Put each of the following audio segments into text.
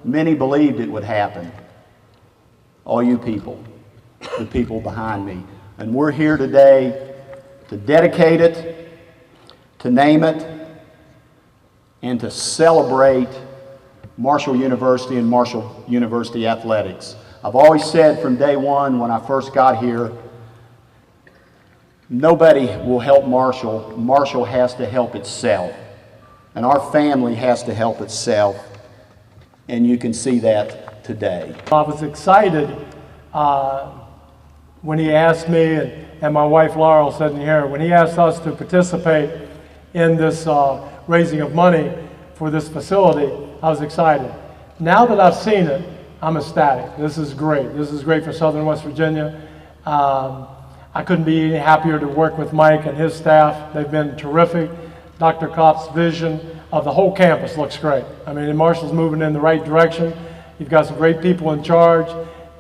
many believed it would happen. All you people, the people behind me. And we're here today to dedicate it, to name it, and to celebrate Marshall University and Marshall University athletics. I've always said from day one when I first got here, nobody will help Marshall. Marshall has to help itself. And our family has to help itself. And you can see that today. I was excited when he asked me, and my wife Laurel sitting here, when he asked us to participate in this raising of money for this facility, I was excited. Now that I've seen it, I'm ecstatic. This is great. This is great for Southern West Virginia. I couldn't be any happier to work with Mike and his staff. They've been terrific. Dr. Kopp's vision of the whole campus looks great. I mean, Marshall's moving in the right direction. You've got some great people in charge,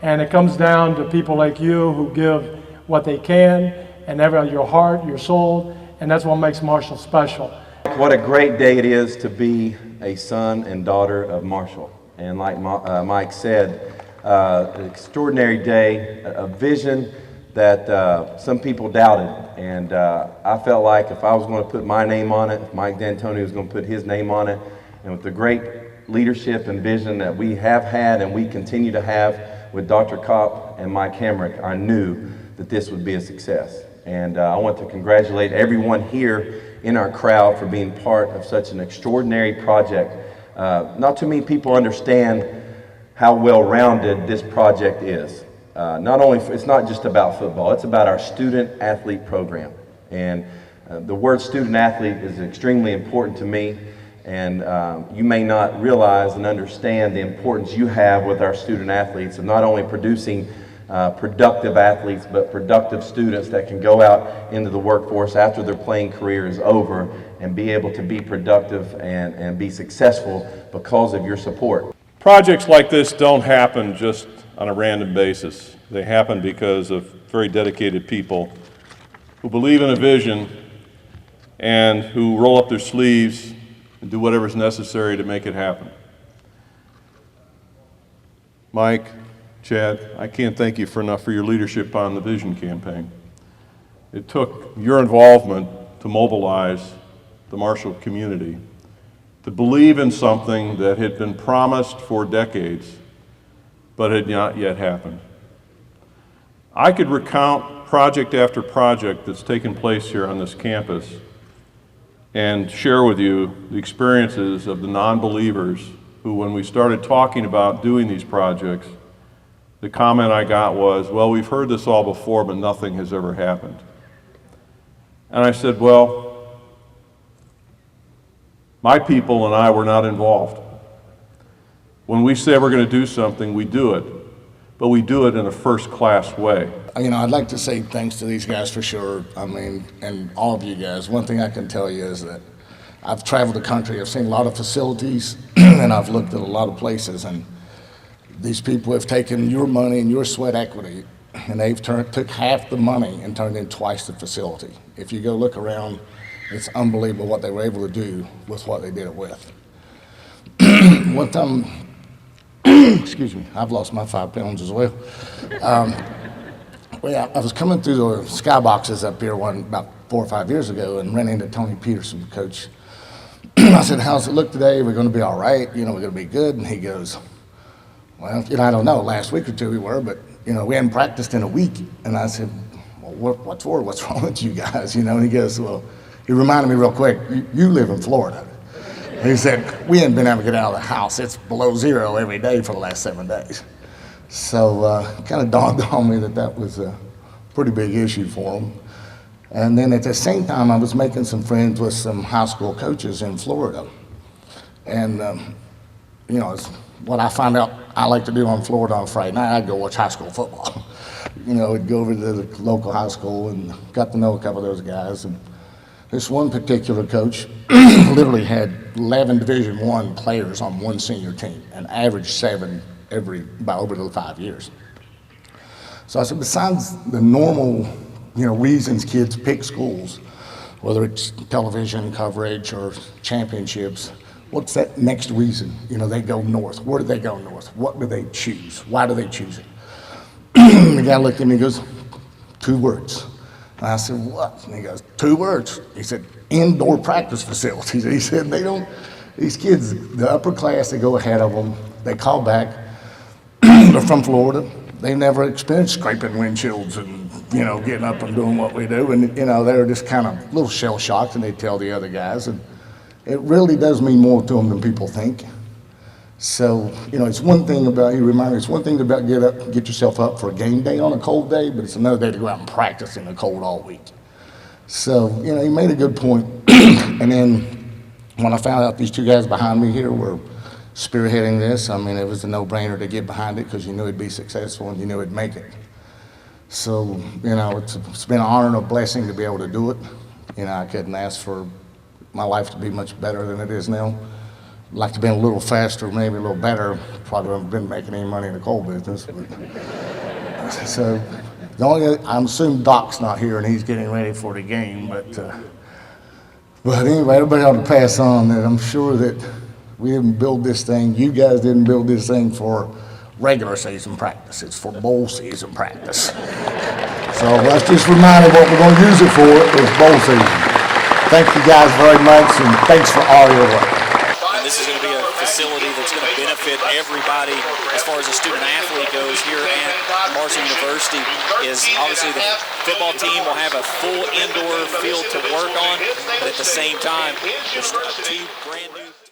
and it comes down to people like you who give what they can, and your heart, your soul, and that's what makes Marshall special. What a great day it is to be a son and daughter of Marshall. And like Mike said, an extraordinary day, a vision that some people doubted. And I felt like if I was going to put my name on it, if Mike D'Antoni was going to put his name on it, and with the great leadership and vision that we have had and we continue to have with Dr. Kopp and Mike Hamrick, I knew that this would be a success. And I want to congratulate everyone here in our crowd for being part of such an extraordinary project. Not too many people understand how well-rounded this project is. It's not just about football, it's about our student athlete program. And the word student athlete is extremely important to me. And you may not realize and understand the importance you have with our student athletes of not only producing productive athletes, but productive students that can go out into the workforce after their playing career is over and be able to be productive and be successful because of your support. Projects like this don't happen just on a random basis. They happen because of very dedicated people who believe in a vision and who roll up their sleeves and do whatever's necessary to make it happen. Mike, Chad, I can't thank you enough for your leadership on the Vision campaign. It took your involvement to mobilize the Marshall community to believe in something that had been promised for decades, but had not yet happened. I could recount project after project that's taken place here on this campus and share with you the experiences of the non-believers who, when we started talking about doing these projects, the comment I got was, well, we've heard this all before, but nothing has ever happened. And I said, well, my people and I were not involved. When we say we're going to do something, we do it, but we do it in a first-class way. You know, I'd like to say thanks to these guys for sure. I mean, and all of you guys. One thing I can tell you is that I've traveled the country, I've seen a lot of facilities, and I've looked at a lot of places, and these people have taken your money and your sweat equity, and they've took half the money and turned in twice the facility. If you go look around, it's unbelievable what they were able to do with what they did it with. One time, excuse me, I've lost my 5 pounds as well. Well, I was coming through the skyboxes up here about 4 or 5 years ago and ran into Tony Peterson, coach. I said, how's it look today? We're going to be all right? You know, we're going to be good? And he goes, well, you know, I don't know. Last week or two we were, but, you know, we hadn't practiced in a week. And I said, well, what's wrong with you guys? You know, and he goes, well, he reminded me real quick, you live in Florida. And he said, we hadn't been able to get out of the house. It's below zero every day for the last 7 days. So it kind of dawned on me that that was a pretty big issue for them. And then at the same time, I was making some friends with some high school coaches in Florida. And, you know, it's what I found out I like to do on Florida on Friday night, I'd go watch high school football. You know, I'd go over to the local high school and got to know a couple of those guys. And this one particular coach literally had 11 Division I players on one senior team and averaged 7 about over the 5 years. So I said, besides the normal, you know, reasons kids pick schools, whether it's television coverage or championships, what's that next reason? You know, they go north. Where do they go north? What do they choose? Why do they choose it? The guy looked at me and goes, 2 words. And I said, what? And he goes, 2 words. He said, indoor practice facilities. He said, they don't, these kids, the upper class, they go ahead of them. They call back. They're from Florida. They never experienced scraping windshields and, you know, getting up and doing what we do. And, you know, they were just kind of a little shell-shocked, and they tell the other guys. And it really does mean more to them than people think. So, you know, it's one thing about, you remind me, it's one thing about get yourself up for a game day on a cold day, but it's another day to go out and practice in the cold all week. So, you know, he made a good point. And then when I found out these 2 guys behind me here were spearheading this, I mean, it was a no-brainer to get behind it because you knew he'd be successful and you knew he'd make it. So, you know, it's been an honor and a blessing to be able to do it. You know, I couldn't ask for my life to be much better than it is now. I'd like to be a little faster, maybe a little better. Probably haven't been making any money in the coal business. But, so, I'm assuming Doc's not here and he's getting ready for the game. But anyway, everybody ought to pass on that. I'm sure that we didn't build this thing. You guys didn't build this thing for regular season practice. It's for bowl season practice. So let's just remind you what we're going to use it for is bowl season. Thank you guys very much, and thanks for all your work. And this is going to be a facility that's going to benefit everybody as far as a student athlete goes here at Marshall University. Is obviously the football team will have a full indoor field to work on, but at the same time, there's 2 brand new